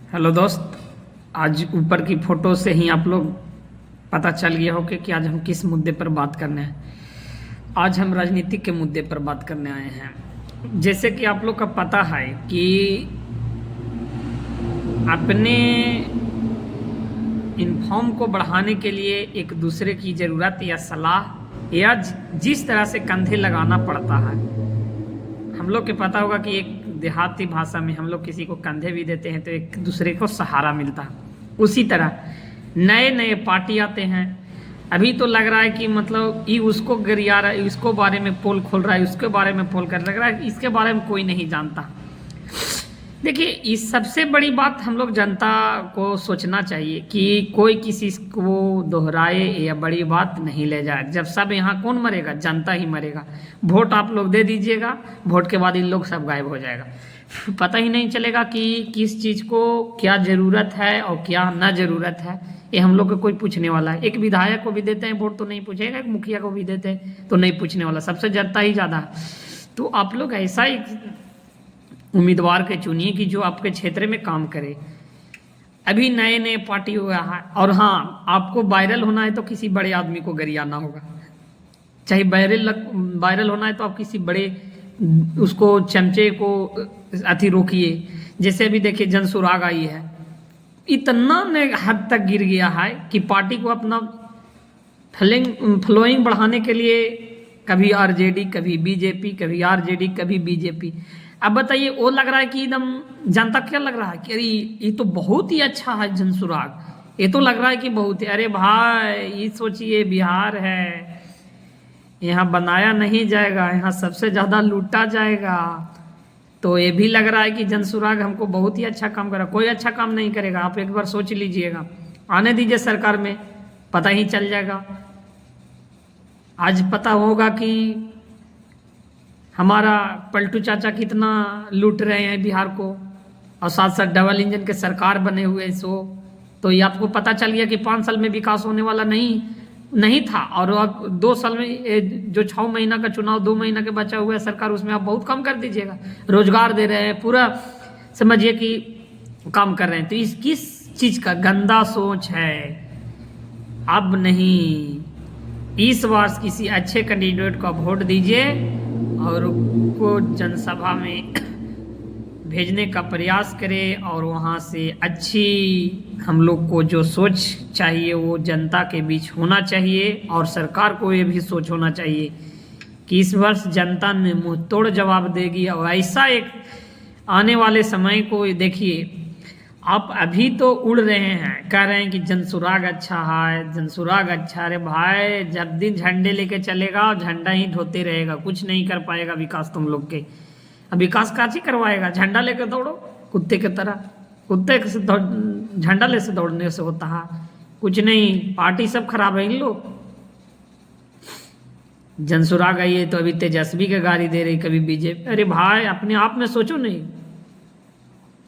Hello दोस्त। आज ऊपर की फोटो से ही आप लोग पता चल गया हो कि आज हम किस मुद्दे पर बात करने हैं। आज हम राजनीतिक के मुद्दे पर बात करने आए हैं। जैसे कि आप लोग का पता है कि अपने इन्फॉर्म को बढ़ाने के लिए एक दूसरे की ज़रूरत या सलाह या जिस तरह से कंधे लगाना पड़ता है, हम लोग के पता होगा कि एक देहाती भाषा में हम लोग किसी को कंधे भी देते हैं तो एक दूसरे को सहारा मिलता है। उसी तरह नए नए पार्टी आते हैं। अभी तो लग रहा है कि मतलब ये उसको गरिया रहा है, इसको बारे में पोल खोल रहा है, उसके बारे में पोल कर लग रहा है, इसके बारे में कोई नहीं जानता। देखिए, इस सबसे बड़ी बात हम लोग जनता को सोचना चाहिए कि कोई किसी को दोहराए या बड़ी बात नहीं ले जाए। जब सब यहाँ कौन मरेगा? जनता ही मरेगा। वोट आप लोग दे दीजिएगा, वोट के बाद इन लोग सब गायब हो जाएगा। पता ही नहीं चलेगा कि किस चीज़ को क्या ज़रूरत है और क्या ना ज़रूरत है। ये हम लोग को कोई पूछने वाला है? एक विधायक को भी देते हैं वोट तो नहीं पूछेगा, एक मुखिया को भी देते हैं तो नहीं पूछने वाला। सबसे जनता ही ज़्यादा है। तो आप लोग ऐसा ही उम्मीदवार के चुनिए कि जो आपके क्षेत्र में काम करे। अभी नए नए पार्टी हुआ है, और हाँ, आपको वायरल होना है तो किसी बड़े आदमी को गरियाना होगा। चाहे वायरल होना है तो आप किसी बड़े उसको चमचे को अति रोकिए। जैसे अभी देखिए जनसुराग आई है, इतना ने हद तक गिर गया है कि पार्टी को अपना फ्लोइंग बढ़ाने के लिए कभी आरजेडी, कभी बीजेपी, कभी आरजेडी, कभी बीजेपी। अब बताइए, वो लग रहा है कि एकदम जनता क्या लग रहा है कि अरे ये तो बहुत ही अच्छा है जनसुराग, ये तो लग रहा है कि बहुत ही। अरे भाई, ये सोचिए बिहार है, यहाँ बनाया नहीं जाएगा, यहाँ सबसे ज़्यादा लूटा जाएगा। तो ये भी लग रहा है कि जनसुराग हमको बहुत ही अच्छा काम करा। कोई अच्छा काम नहीं करेगा। आप एक बार सोच लीजिएगा, आने दीजिए सरकार में, पता ही चल जाएगा। आज पता होगा कि हमारा पलटू चाचा कितना लूट रहे हैं बिहार को, और साथ साथ डबल इंजन के सरकार बने हुए। तो ये आपको पता चल गया कि 5 साल में विकास होने वाला नहीं था। और अब 2 साल में जो 6 महीना का चुनाव, 2 महीना के बचा हुआ है सरकार, उसमें आप बहुत कम कर दीजिएगा। रोजगार दे रहे हैं, पूरा समझिए कि काम कर रहे हैं। तो इस किस चीज़ का गंदा सोच है? अब नहीं, इस बार किसी अच्छे कैंडिडेट को वोट दीजिए और उनको जनसभा में भेजने का प्रयास करें, और वहाँ से अच्छी हम लोग को जो सोच चाहिए वो जनता के बीच होना चाहिए। और सरकार को ये भी सोच होना चाहिए कि इस वर्ष जनता ने मुंह तोड़ जवाब देगी। और ऐसा एक आने वाले समय को देखिए, आप अभी तो उड़ रहे हैं, कह रहे हैं कि जनसुराग अच्छा है, जनसुराग अच्छा। अरे भाई, जब दिन झंडे लेके चलेगा और झंडा ही ढोते रहेगा, कुछ नहीं कर पाएगा विकास तुम लोग के। अब विकास काची करवाएगा? झंडा लेकर दौड़ो कुत्ते की तरह। कुत्ते से झंडा ले से दौड़ने से होता है कुछ नहीं। पार्टी सब खराब है इन लोग। जनसुराग आई है तो अभी तेजस्वी के गाड़ी दे रही, कभी बीजेपी। अरे भाई, अपने आप में सोचो नहीं,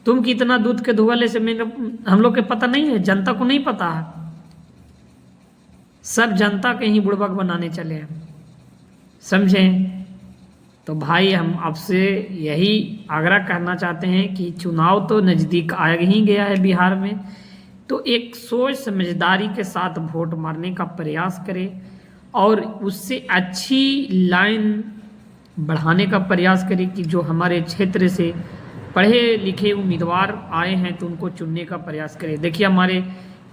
तुम कितना दूध के धुआले से हम लोग के पता नहीं है, जनता को नहीं पता है। सब जनता के ही बुड़बक बनाने चले हैं, समझें? तो भाई, हम आपसे यही आग्रह करना चाहते हैं कि चुनाव तो नज़दीक आ ही गया है बिहार में, तो एक सोच समझदारी के साथ वोट मारने का प्रयास करें और उससे अच्छी लाइन बढ़ाने का प्रयास करें कि जो हमारे क्षेत्र से पढ़े लिखे उम्मीदवार आए हैं तो उनको चुनने का प्रयास करें। देखिए, हमारे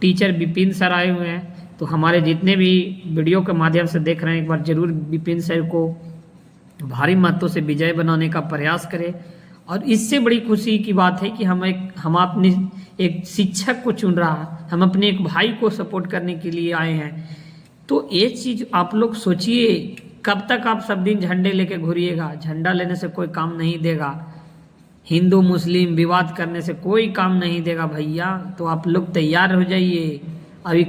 टीचर विपिन सर आए हुए हैं, तो हमारे जितने भी वीडियो के माध्यम से देख रहे हैं, एक बार ज़रूर विपिन सर को भारी मतों से विजय बनाने का प्रयास करें। और इससे बड़ी खुशी की बात है कि हम अपने एक शिक्षक को चुन रहा है, हम अपने एक भाई को सपोर्ट करने के लिए आए हैं। तो ये चीज़ आप लोग सोचिए, कब तक आप सब दिन झंडे लेके घूरिएगा? झंडा लेने से कोई काम नहीं देगा, हिंदू मुस्लिम विवाद करने से कोई काम नहीं देगा भैया। तो आप लोग तैयार हो जाइए, अभी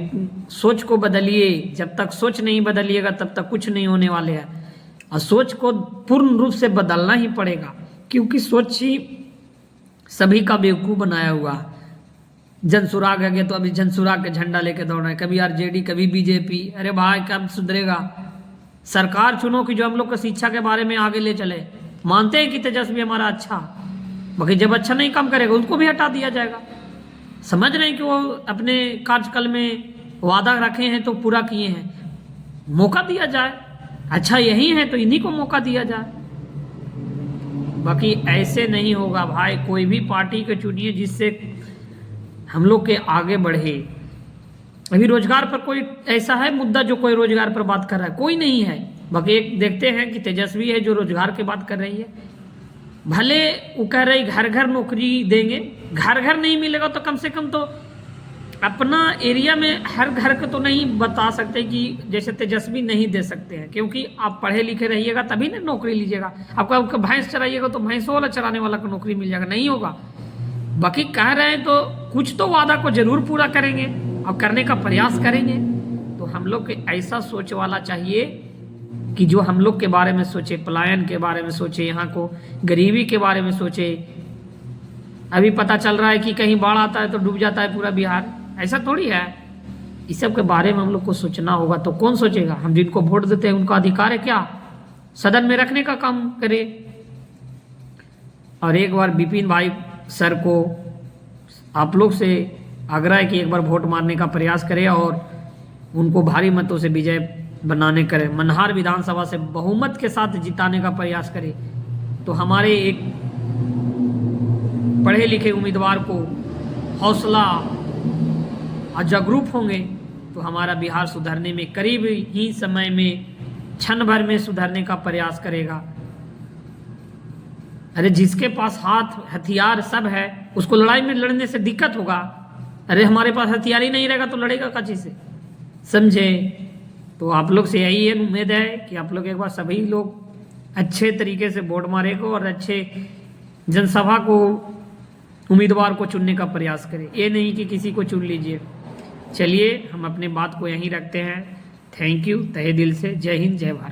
सोच को बदलिए। जब तक सोच नहीं बदलिएगा तब तक कुछ नहीं होने वाले हैं। और सोच को पूर्ण रूप से बदलना ही पड़ेगा, क्योंकि सोच ही सभी का बेवकूफ़ बनाया हुआ। जनसुराग है तो अभी जनसुराग के झंडा लेके दौड़ रहे हैं, कभी आरजेडी, कभी बीजेपी। अरे भाई, कब सुधरेगा? सरकार चुनो कि जो हम लोग को शिक्षा के बारे में आगे ले चले। मानते हैं कि तेजस्वी हमारा अच्छा, बाकी जब अच्छा नहीं काम करेगा उसको भी हटा दिया जाएगा। समझ रहे हैं कि वो अपने कार्यकाल में वादा रखे हैं तो पूरा किए हैं, मौका दिया जाए। अच्छा यही है तो इन्हीं को मौका दिया जाए। बाकी ऐसे नहीं होगा भाई, कोई भी पार्टी को चुनिए जिससे हम लोग के आगे बढ़े। अभी रोजगार पर कोई ऐसा है मुद्दा जो कोई रोजगार पर बात कर रहा है? कोई नहीं है। बाकी एक देखते हैं कि तेजस्वी है जो रोजगार की बात कर रही है। भले वो कह रही घर घर नौकरी देंगे, घर घर नहीं मिलेगा तो कम से कम तो अपना एरिया में हर घर को तो नहीं बता सकते कि जैसे तेजस्वी नहीं दे सकते हैं, क्योंकि आप पढ़े लिखे रहिएगा तभी ना नौकरी लीजिएगा। आपका भैंस चराइएगा तो भैंसों वाला चराने वाला को नौकरी मिल जाएगा? नहीं होगा। बाकी कह रहे हैं तो कुछ तो वादा को जरूर पूरा करेंगे और करने का प्रयास करेंगे। तो हम लोग के ऐसा सोच वाला चाहिए कि जो हम लोग के बारे में सोचे, पलायन के बारे में सोचे, यहाँ को गरीबी के बारे में सोचे। अभी पता चल रहा है कि कहीं बाढ़ आता है तो डूब जाता है पूरा बिहार, ऐसा थोड़ी है। इस सब के बारे में हम लोग को सोचना होगा। तो कौन सोचेगा? हम जिनको वोट देते हैं उनका अधिकार है क्या? सदन में रखने का काम करे। और एक बार विपिन भाई सर को आप लोग से आग्रह है कि एक बार वोट मारने का प्रयास करें और उनको भारी मतों से विजय बनाने करें, मनहार विधानसभा से बहुमत के साथ जिताने का प्रयास करें। तो हमारे एक पढ़े लिखे उम्मीदवार को हौसला और जागरूक होंगे तो हमारा बिहार सुधरने में करीब ही समय में, क्षण भर में सुधरने का प्रयास करेगा। अरे जिसके पास हाथ हथियार सब है उसको लड़ाई में लड़ने से दिक्कत होगा। अरे हमारे पास हथियार ही नहीं रहेगा तो लड़ेगा काची से? समझे? तो आप लोग से यही है उम्मीद है कि आप लोग एक बार सभी लोग अच्छे तरीके से वोट मारेगा और अच्छे जनसभा को उम्मीदवार को चुनने का प्रयास करें। ये नहीं कि किसी को चुन लीजिए। चलिए हम अपने बात को यहीं रखते हैं। थैंक यू तहे दिल से। जय हिंद, जय भारत।